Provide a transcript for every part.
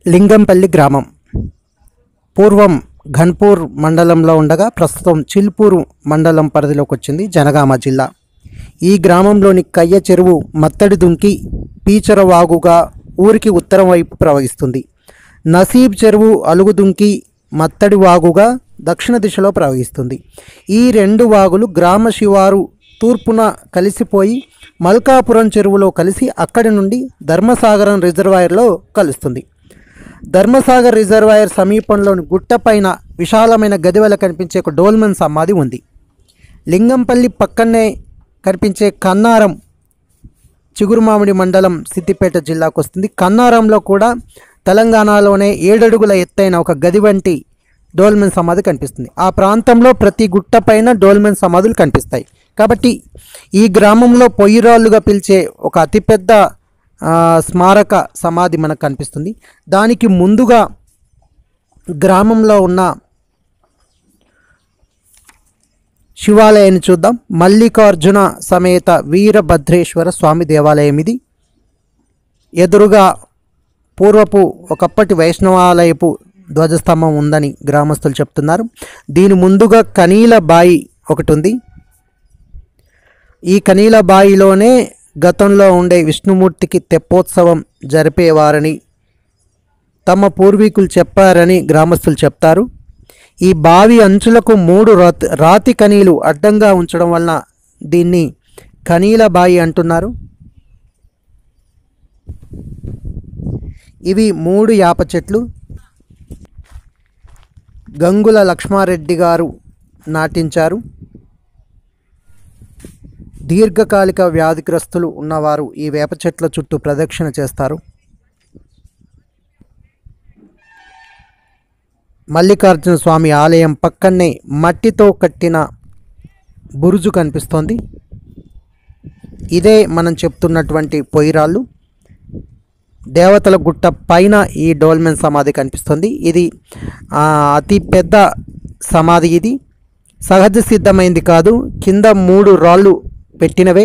లింగంపల్లి గ్రామం పూర్వం ఘన్పూర్ మండలంలో ఉండగా ప్రస్తుతం చిల్పూరు మండలం పరిధిలోకి వచ్చింది జనగామ జిల్లా. ఈ గ్రామంలోని కయ్య చెరువు మత్తడి దుంకి పీచర వాగుగా ఊరికి ఉత్తరం వైపు ప్రవహిస్తుంది. నసీబ్ చెరువు అలుగు దుంకి మత్తడి వాగుగా దక్షిణ దిశలో ప్రవహిస్తుంది. ఈ రెండు వాగులు గ్రామ శివారు తూర్పున కలిసిపోయి మల్కాపురం చెరువులో కలిసి అక్కడి నుండి ధర్మసాగరం రిజర్వాయర్లో కలుస్తుంది. ధర్మసాగర్ రిజర్వాయర్ సమీపంలోని గుట్టపైన విశాలమైన గదివెల కనిపించే ఒక డోల్మెన్ సమాధి ఉంది. లింగంపల్లి పక్కనే కనిపించే కన్నారం చిగురుమామిడి మండలం సిద్దిపేట జిల్లాకు వస్తుంది. కన్నారంలో కూడా తెలంగాణలోనే 7 అడుగుల ఎత్తైన ఒక గది వంటి డోల్మెన్ సమాధి కనిపిస్తుంది. ఆ ప్రాంతంలో ప్రతి గుట్టపైన డోల్మెన్ సమాధులు కనిపిస్తాయి. కాబట్టి ఈ గ్రామంలో పొయ్యిరాళ్ళుగా పిలిచే ఒక అతిపెద్ద స్మారక సమాధి మనకు కనిపిస్తుంది. దానికి ముందుగా గ్రామంలో ఉన్న శివాలయాన్ని చూద్దాం. మల్లికార్జున సమేత వీరభద్రేశ్వర స్వామి దేవాలయం ఇది. ఎదురుగా పూర్వపు ఒకప్పటి వైష్ణవాలయపు ధ్వజస్తంభం ఉందని గ్రామస్తులు చెప్తున్నారు. దీని ముందుగా కనీల బాయి ఒకటి ఉంది. ఈ కనీల బాయిలోనే గతంలో ఉండే విష్ణుమూర్తికి తెప్పోత్సవం జరిపేవారని తమ పూర్వీకులు చెప్పారని గ్రామస్తులు చెప్తారు. ఈ బావి అంచులకు 3 రాతి కనీలు అడ్డంగా ఉంచడం వలన దీన్ని కనీల బాయి అంటున్నారు. ఇవి 3 యాప చెట్లు. గంగుల లక్ష్మారెడ్డి గారు నాటించారు. దీర్ఘకాలిక వ్యాధిగ్రస్తులు ఉన్నవారు ఈ వేప చెట్ల చుట్టూ ప్రదక్షిణ చేస్తారు. మల్లికార్జున స్వామి ఆలయం పక్కనే మట్టితో కట్టిన బురుజు కనిపిస్తోంది. ఇదే మనం చెప్తున్నటువంటి పొయ్యిరాళ్ళు. దేవతల గుట్ట పైన ఈ డోల్మెన్ సమాధి కనిపిస్తుంది. ఇది అతి పెద్ద సమాధి. ఇది సహజ సిద్ధమైంది కాదు. కింద 3 రాళ్ళు పెట్టినవే.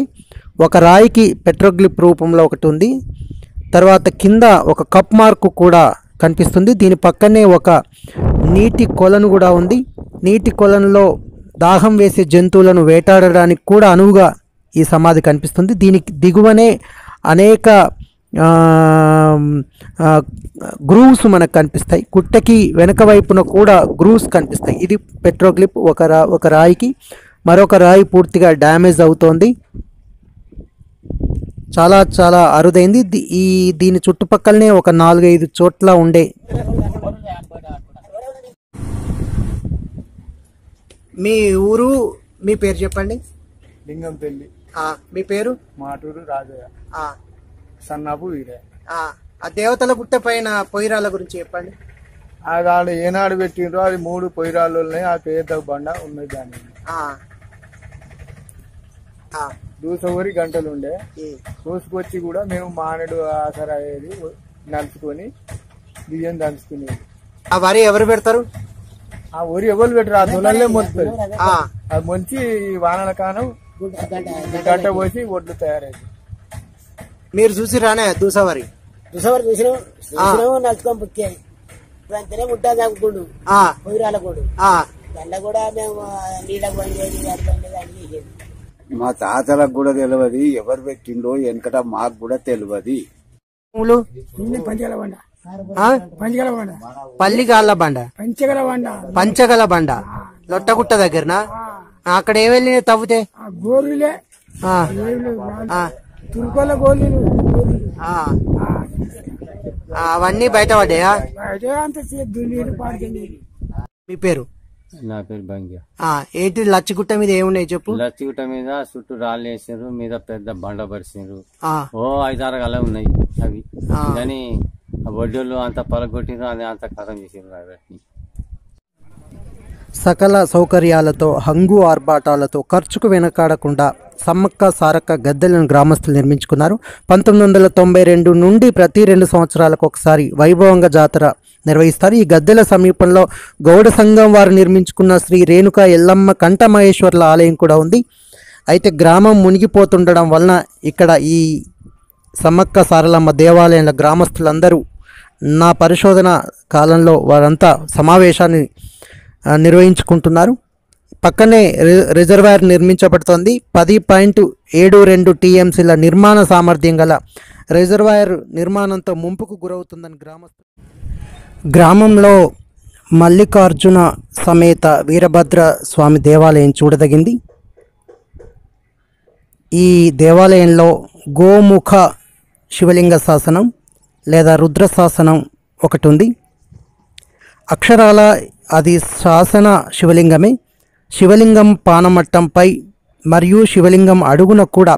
ఒక రాయికి పెట్రోగ్లిప్ రూపంలో ఒకటి ఉంది. తర్వాత కింద ఒక కప్ మార్కు కూడా కనిపిస్తుంది. దీని పక్కనే ఒక నీటి కొలను కూడా ఉంది. నీటి కొలనులో దాహం వేసే జంతువులను వేటాడడానికి కూడా అనువుగా ఈ సమాధి కనిపిస్తుంది. దీనికి దిగువనే అనేక గ్రూవ్స్ మనకు కనిపిస్తాయి. గుట్టకి వెనక వైపున కూడా గ్రూవ్స్ కనిపిస్తాయి. ఇది పెట్రోగ్లిప్. ఒక రాయికి మరొక రాయి పూర్తిగా డ్యామేజ్ అవుతోంది. చాలా చాలా అరుదైంది. దీని చుట్టుపక్కలనే ఒక 4-5 చోట్ల ఉండే. మీ ఊరు, మీ పేరు చెప్పండి. లింగంపల్లి. మీ పేరు? మాటూరు రాజయ్య. సన్నాపు వీరే. ఆ దేవతల గుట్ట పైన పొయ్యిరాళ్ళ గురించి చెప్పండి. వాళ్ళు ఏనాడు పెట్టిండ్రో అది 3 పొయ్యిరాళ్ళు ఉన్నాయి. ఆ పేద బండ ఉన్నది. దాని దూసవరి గంటలు ఉండే కోసుకొచ్చి కూడా మేము మానడు ఆసర అయ్యేది నలుచుకొని బియ్యం దంచుకునేది. ఆ వరి ఎవరు పెడతారు? ఆ వరి ఎవరు పెట్టరు. ఆ దొలల్లే మొత్తుంది. అది మంచి వానల కాలం గంట పోసి ఒడ్లు తయారైంది. మీరు చూసి రానే దూసవరి నలుచుకొని పుట్టాయి. అంతనే ముట్టా తాగుకుండు పొయ్యిరాల కూడా దాంట్లో కూడా మేము నీళ్ళకు పండేది అన్ని చేసేది. మా తాతలకు కూడా తెలియదు ఎవరు పెట్టిండో వెనకట మాకు కూడా తెలియదు. పల్లిగాళ్ళ బండ, పంచగల బండ లొట్టగుట్ట దగ్గరనా? అక్కడ ఏం వెళ్ళి తవ్వుతే గోరులే తురుకోల గోళ్ళు అవన్నీ బయట పడ్డాయా? మీ పేరు? నా పేరు బంగ్య. ఏంటి లచ్చిగుట్ట మీద ఏమున్నాయి చెప్పు. లచ్చిగుట్ట మీద చుట్టూ రాళ్ళు వేసారు, మీద పెద్ద బండ పరిచారు. 5-6 గల ఉన్నాయి అవి. కానీ వడ్డీలు అంత పలగొట్టిరు, అది అంత కథం చేసారు. వాటిని సకల సౌకర్యాలతో హంగు ఆర్భాటాలతో ఖర్చుకు వెనకాడకుండా సమ్మక్క సారక్క గద్దెలను గ్రామస్తులు నిర్మించుకున్నారు. 1992 నుండి ప్రతి 2 సంవత్సరాలకు ఒకసారి వైభవంగా జాతర నిర్వహిస్తారు. ఈ గద్దెల సమీపంలో గౌడ సంఘం వారు నిర్మించుకున్న శ్రీ రేణుకా ఎల్లమ్మ కంఠమహేశ్వర్ల ఆలయం కూడా ఉంది. అయితే గ్రామం మునిగిపోతుండడం వలన ఇక్కడ ఈ సమ్మక్క సారలమ్మ దేవాలయంలో గ్రామస్తులందరూ నా పరిశోధన కాలంలో వారంతా సమావేశాన్ని నిర్వహించుకుంటున్నారు. పక్కనే రిజర్వాయర్ నిర్మించబడుతోంది. 10.72 టీఎంసీల నిర్మాణ సామర్థ్యం గల రిజర్వాయర్ నిర్మాణంతో ముంపుకు గురవుతుందని గ్రామంలో మల్లికార్జున సమేత వీరభద్ర స్వామి దేవాలయం చూడదగింది. ఈ దేవాలయంలో గోముఖ శివలింగ శాసనం లేదా రుద్ర శాసనం ఒకటి ఉంది. అక్షరాల అది శాసన శివలింగమే. శివలింగం పానమట్టంపై మరియు శివలింగం అడుగున కూడా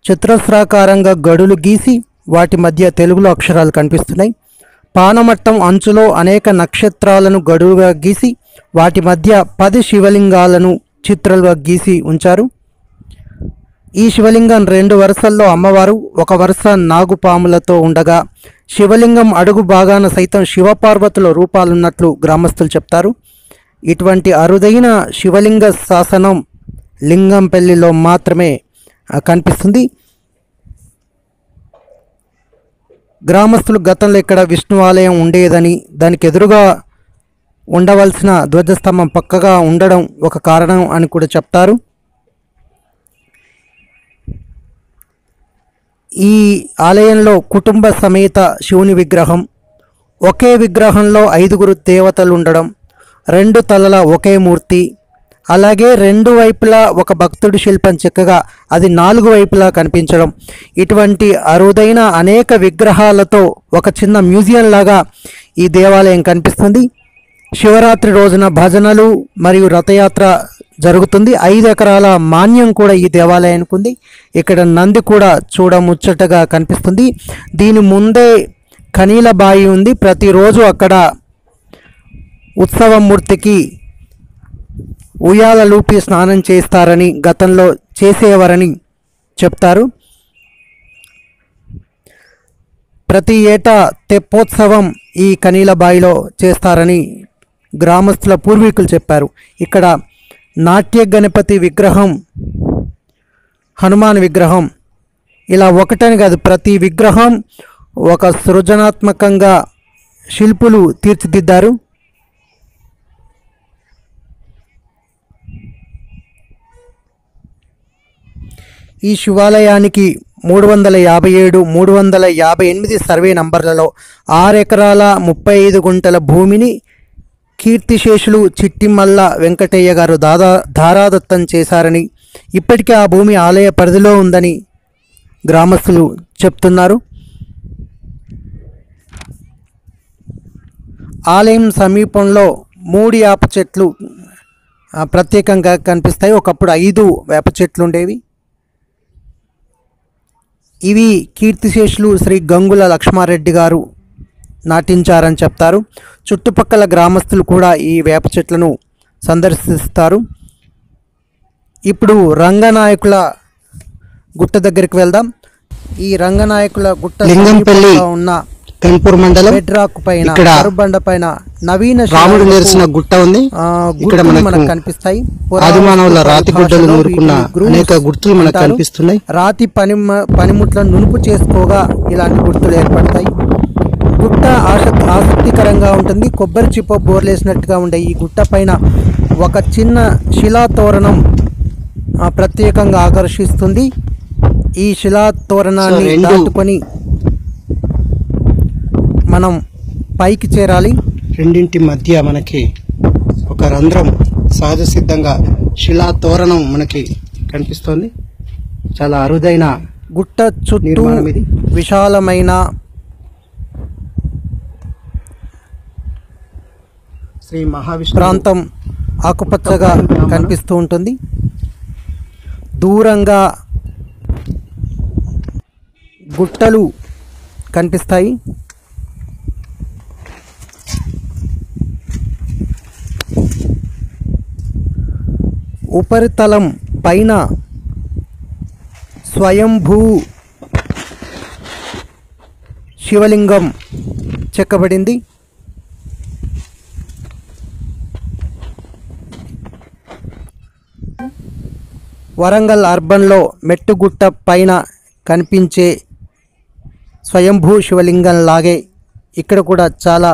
చతురస్రాకారంగా గడులు గీసి వాటి మధ్య తెలుగులో అక్షరాలు కనిపిస్తున్నాయి. పానమట్టం అంచులో అనేక నక్షత్రాలను గడువుగా గీసి వాటి మధ్య 10 శివలింగాలను చిత్రాలుగా గీసి ఉంచారు. ఈ శివలింగం 2 వరుసల్లో అమ్మవారు, ఒక వరుస నాగుపాములతో ఉండగా శివలింగం అడుగు భాగాన సైతం శివపార్వతుల రూపాలున్నట్లు గ్రామస్తులు చెప్తారు. ఇటువంటి అరుదైన శివలింగ శాసనం లింగంపల్లిలో మాత్రమే కనిపిస్తుంది. గ్రామస్తులు గతంలో ఇక్కడ విష్ణు ఆలయం ఉండేదని, దానికి ఎదురుగా ఉండవలసిన ధ్వజస్తంభం పక్కగా ఉండడం ఒక కారణం అని కూడా చెప్తారు. ఈ ఆలయంలో కుటుంబ సమేత శివుని విగ్రహం, ఒకే విగ్రహంలో 5 దేవతలు ఉండడం, 2 తలల ఒకే మూర్తి, అలాగే 2 వైపులా ఒక భక్తుడి శిల్పం చెక్కగా అది 4 వైపులా కనిపించడం, ఇటువంటి అరుదైన అనేక విగ్రహాలతో ఒక చిన్న మ్యూజియం లాగా ఈ దేవాలయం కనిపిస్తుంది. శివరాత్రి రోజున భజనలు మరియు రథయాత్ర జరుగుతుంది. 5 ఎకరాల మాన్యం కూడా ఈ దేవాలయానికి ఉంది. ఇక్కడ నంది కూడా చూడముచ్చటగా కనిపిస్తుంది. దీని ముందే కనీల బాయి ఉంది. ప్రతిరోజు అక్కడ ఉత్సవం మూర్తికి ఉయ్యాలలూపి స్నానం చేస్తారని, గతంలో చేసేవారని చెప్తారు. ప్రతి ఏటా తెప్పోత్సవం ఈ కనీల బాయిలో చేస్తారని గ్రామస్తుల పూర్వీకులు చెప్పారు. ఇక్కడ నాట్య గణపతి విగ్రహం, హనుమాన్ విగ్రహం, ఇలా ఒకటని కాదు, ప్రతి విగ్రహం ఒక సృజనాత్మకంగా శిల్పులు తీర్చిదిద్దారు. ఈ శివాలయానికి 357, 358 సర్వే నంబర్లలో 6 ఎకరాల 35 గుంటల భూమిని కీర్తిశేషులు చిట్టిమల్ల వెంకటయ్య గారు ధారాదత్తం చేశారని, ఇప్పటికే ఆ భూమి ఆలయ పరిధిలో ఉందని గ్రామస్తులు చెప్తున్నారు. ఆలయం సమీపంలో 3 వేప చెట్లు ప్రత్యేకంగా కనిపిస్తాయి. ఒకప్పుడు 5 వేప చెట్లు ఉండేవి. ఇవి కీర్తిశేషులు శ్రీ గంగుల లక్ష్మారెడ్డి గారు నాటించారని చెప్తారు. చుట్టుపక్కల గ్రామస్తులు కూడా ఈ వేప చెట్లను సందర్శిస్తారు. ఇప్పుడు రంగనాయకుల గుట్ట దగ్గరికి వెళ్దాం. ఈ రంగనాయకుల గుట్ట లింగంపల్లి ఉన్న కన్పూర్ మండలం బెడ్రాక్ పైన కరుబండ పైన నవీన రాముడు నెరిసిన గుట్ట ఉంది. ఇక్కడ మనకు కనిపిస్తాయి. ఆదిమానవుల రాతి గుడ్డలు నూరుకున్న అనేక గుర్తులు మనకు కనిపిస్తున్నాయి. రాతి పనిముట్లను నునుపు చేసుకోగా ఇలాంటి గుర్తులు ఏర్పడతాయి. గుట్ట ఆసక్తికరంగా ఉంటుంది. కొబ్బరి చిప్ప బోర్లేసినట్టుగా ఉండే ఈ గుట్ట పైన ఒక చిన్న శిలాతోరణం ప్రత్యేకంగా ఆకర్షిస్తుంది. ఈ శిలాతోరణాన్ని దాటుకొని మనం పైకి చేరాలి. రెండింటి మధ్య మనకి ఒక రంధ్రం సహజ సిద్ధంగా శిలాతోరణం మనకి కనిపిస్తోంది. చాలా అరుదైన గుట్ట చుట్టూ విశాలమైన శ్రీ మహావిష్ణు ప్రాంతం ఆకుపచ్చగా కనిపిస్తూ ఉంటుంది. దూరంగా గుట్టలు కనిపిస్తాయి. ఉపరితలం పైన స్వయంభూ శివలింగం చెక్కబడింది. వరంగల్ అర్బన్లో మెట్టుగుట్ట పైన కనిపించే స్వయంభూ శివలింగం లాగే ఇక్కడ కూడా చాలా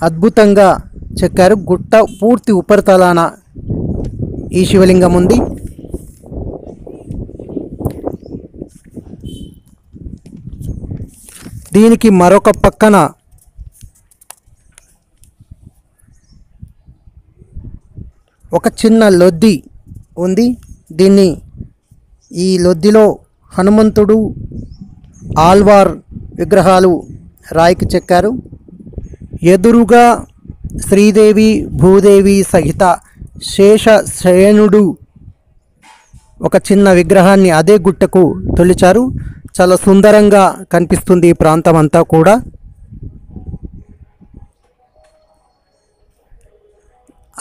అద్భుతంగా చెక్కారు. గుట్ట పూర్తి ఉపరితలాన ఈ శివలింగం ఉంది. దీనికి మరొక పక్కన ఒక చిన్న లొద్ది ఉంది. ఈ లొద్దిలో హనుమంతుడు, ఆల్వార్ విగ్రహాలు రాయికి చెక్కారు. ఎదురుగా శ్రీదేవి, భూదేవి సహిత శేషశయనుడు ఒక చిన్న విగ్రహాన్ని అదే గుట్టకు తొలిచారు. చాలా సుందరంగా కనిపిస్తుంది ఈ ప్రాంతం అంతా కూడా.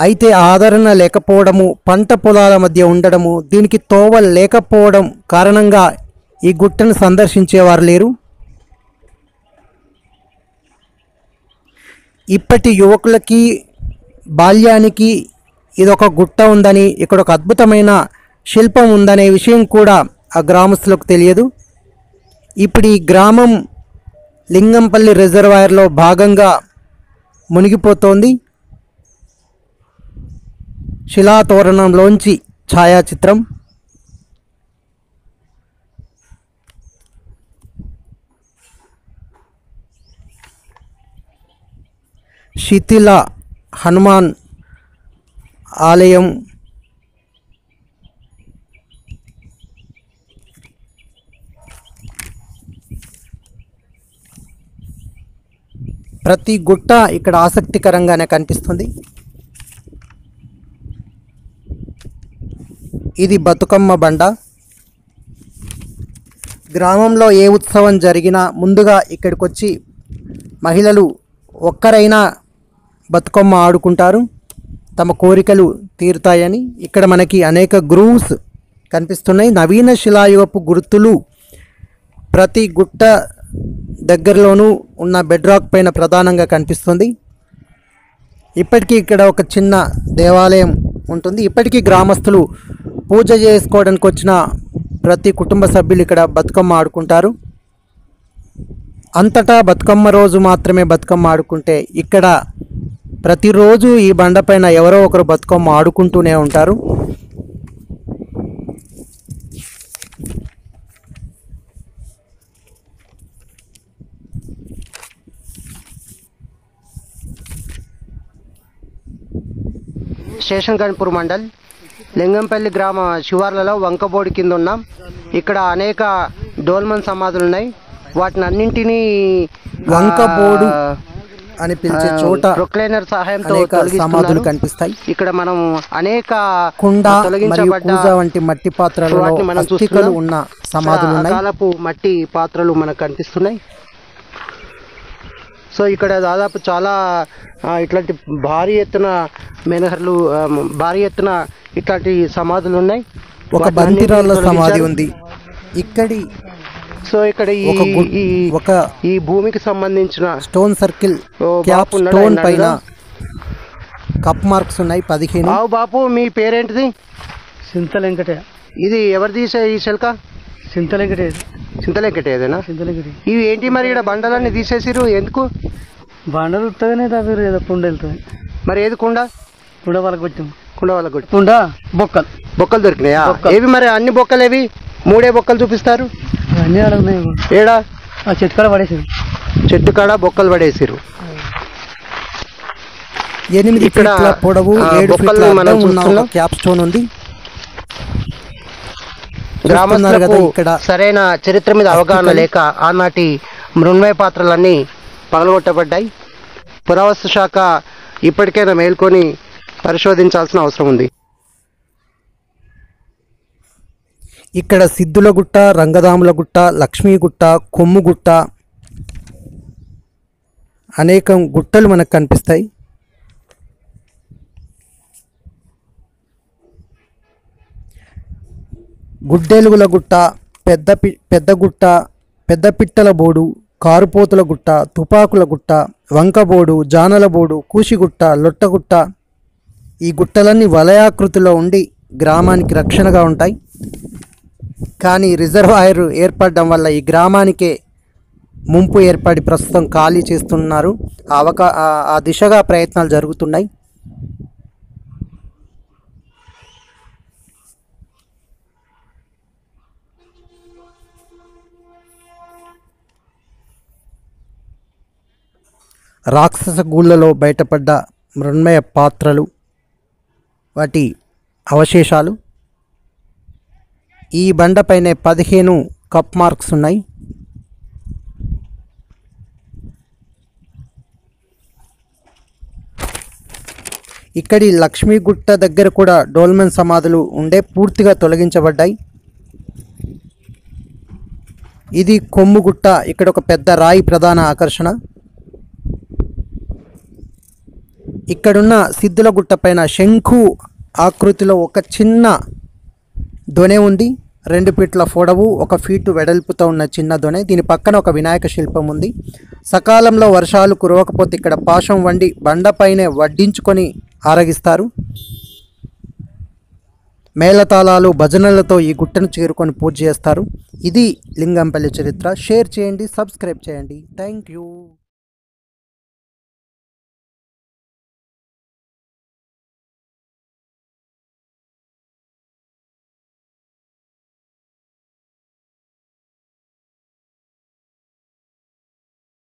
అయితే ఆదరణ లేకపోవడము, పంట పొలాల మధ్య ఉండడము, దీనికి తోవ లేకపోవడం కారణంగా ఈ గుట్టను సందర్శించేవారు లేరు. ఇప్పటి యువకులకి, బాల్యానికి ఇదొక గుట్ట ఉందని, ఇక్కడ ఒక అద్భుతమైన శిల్పం ఉందనే విషయం కూడా ఆ గ్రామస్తులకు తెలియదు. ఇప్పుడు ఈ గ్రామం లింగంపల్లి రిజర్వాయర్లో భాగంగా మునిగిపోతోంది. శిలాతోరణంలోంచి ఛాయాచిత్రం. శిథిల హనుమాన్ ఆలయం. ప్రతి గుట్ట ఇక్కడ ఆసక్తికరంగానే కనిపిస్తుంది. ఇది బతుకమ్మ బండ. గ్రామంలో ఏ ఉత్సవం జరిగినా ముందుగా ఇక్కడికి వచ్చి మహిళలు ఒక్కరైనా బతుకమ్మ ఆడుకుంటారు, తమ కోరికలు తీరుతాయని. ఇక్కడ మనకి అనేక గ్రూవ్స్ కనిపిస్తున్నాయి. నవీన శిలాయుగపు గుర్తులు ప్రతి గుట్ట దగ్గరలోనూ ఉన్న బెడ్రాక్ పైన ప్రధానంగా కనిపిస్తుంది. ఇప్పటికీ ఇక్కడ ఒక చిన్న దేవాలయం ఉంటుంది. ఇప్పటికీ గ్రామస్తులు పూజ చేసుకోవడానికి వచ్చిన ప్రతి కుటుంబ సభ్యులు ఇక్కడ బతుకమ్మ ఆడుకుంటారు. అంతటా బతుకమ్మ రోజు మాత్రమే బతుకమ్మ ఆడుకుంటే, ఇక్కడ ప్రతిరోజు ఈ బండపైన ఎవరో ఒకరు బతుకమ్మ ఆడుకుంటూనే ఉంటారు. స్టేషన్ గన్పూర్ మండల్ లింగంపల్లి గ్రామ శివార్లలో వంకబోడి కింద ఉన్నాం. ఇక్కడ అనేక డోల్మన్ సమాధులు ఉన్నాయి. వాటిని అన్నింటినీ వంకబోడు అని పిలిచే చోట ప్రొక్లైనర్ సహాయంతో సమాధులు కనిపిస్తాయి. ఇక్కడ మనం అనేక కుండ మరియు కూజ వంటి మట్టి పాత్రలలో అస్థికలు ఉన్న సమాధులు ఉన్నాయి. కాలపు మట్టి పాత్రలు మనకు కనిపిస్తున్నాయి. సో ఇక్కడ దాదాపు చాలా ఇట్లాంటి భారీ ఎత్తున మెనహర్లు, భారీ ఎత్తున ఇట్లాంటి సమాధులు ఉన్నాయి. ఒక బంతిరాళ్ళ సమాధి ఉంది ఇక్కడి. సో ఇక్కడ ఈ భూమికి సంబంధించిన స్టోన్ సర్కిల్ క్యాప్ స్టోన్ పైన కప్ మార్క్స్ ఉన్నాయి 15. బాపు మీ పేరేంటిది? సింతలెంకటే. ఇది ఎవరు తీసే ఈ శిల్క? సింతలెంకటే. సింతలెంకటేదేనా? సింతలెంకటే. ఇవి ఏంటి మరి ఇక్కడ బండలన్నీ తీసేసిరు ఎందుకు? బండలు ఉత్తగానే తవ్వారు, ఏదో కుండ వెళ్తుంది. మరి ఏది కుండ? కుండ వాళ్ళకి కొట్టాం. కుండ వాళ్ళకి కొట్టి కుండ బొక్కలు బొక్కలు దొరికినాయా? ఏవి మరి అన్ని బొక్కలు ఏవి? 3 బొక్కలు చూపిస్తారు. అన్నీ అడుగున్నాయి. ఏడా? ఆ చెట్టు కాడ పడేసారు. చెట్టు కాడ బొక్కలు పడేసారు. 8 ఫీట్ల పొడవు 7 ఫీట్ల అడ్డం ఉన్న క్యాప్ స్టోన్ ఉంది. గ్రామస్తులకు ఇక్కడ సరైన చరిత్ర మీద అవగాహన లేక ఆనాటి మృణ్మయ పాత్రలన్నీ పగలగొట్టబడ్డాయి. పురావస్తు శాఖ ఇప్పటికైనా మేల్కొని పరిశోధించాల్సిన అవసరం ఉంది. ఇక్కడ సిద్ధుల గుట్ట, రంగదాముల గుట్ట, లక్ష్మీ గుట్ట, కొమ్ము గుట్ట, అనేక గుట్టలు మనకు కనిపిస్తాయి. గుడ్డెలుగుల గుట్ట, పెద్ద గుట్ట, పెద్ద పిట్టల బోడు, కారుపోతుల గుట్ట, తుపాకుల గుట్ట, వంకబోడు, జానల బోడు, కూషిగుట్ట, లొట్టగుట్ట. ఈ గుట్టలన్నీ వలయాకృతిలో ఉండి గ్రామానికి రక్షణగా ఉంటాయి. కానీ రిజర్వాయర్ ఏర్పడడం వల్ల ఈ గ్రామానికే ముంపు ఏర్పడి ప్రస్తుతం ఖాళీ చేస్తున్నారు. ఆ దిశగా ప్రయత్నాలు జరుగుతున్నాయి. రాక్షస గూళ్ళలో బయటపడ్డ మృన్మయ పాత్రలు, వాటి అవశేషాలు. ఈ బండపైనే 15 కప్ మార్క్స్ ఉన్నాయి. ఇక్కడి లక్ష్మీగుట్ట దగ్గర కూడా డోల్మెన్ సమాధులు ఉండే పూర్తిగా తొలగించబడ్డాయి. ఇది కొమ్ముగుట్ట. ఇక్కడ ఒక పెద్ద రాయి ప్రధాన ఆకర్షణ. ఇక్కడున్న సిద్ధుల గుట్ట పైన శంఖు ఆకృతిలో ఒక చిన్న దొనె ఉంది. 2 ఫీట్ల పొడవు, 1 ఫీటు వెడల్పుతో ఉన్న చిన్న దొనె. దీని పక్కన ఒక వినాయక శిల్పం ఉంది. సకాలంలో వర్షాలు కురవకపోతే ఇక్కడ పాశం వండి బండపైనే వడ్డించుకొని ఆరగిస్తారు. మేళతాళాలు, భజనలతో ఈ గుట్టను చేరుకొని పూజ చేస్తారు. ఇది లింగంపల్లి చరిత్ర. షేర్ చేయండి, సబ్స్క్రైబ్ చేయండి. Thank you.